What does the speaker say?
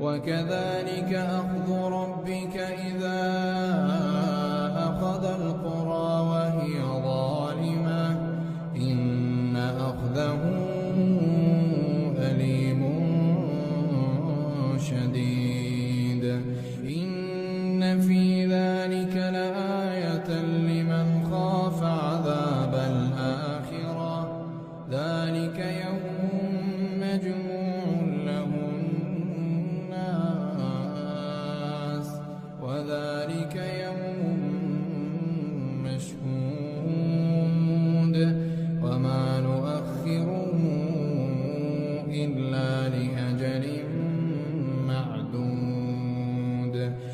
وكذلك أخذ ربك إذا أخذ القرى وهي ظالمة إن أخذه أليم شديد إن في ذلك لآية لمن خاف عذاب الآخرة ذلك يوم مجموع له الناس وذلك يوم مشهود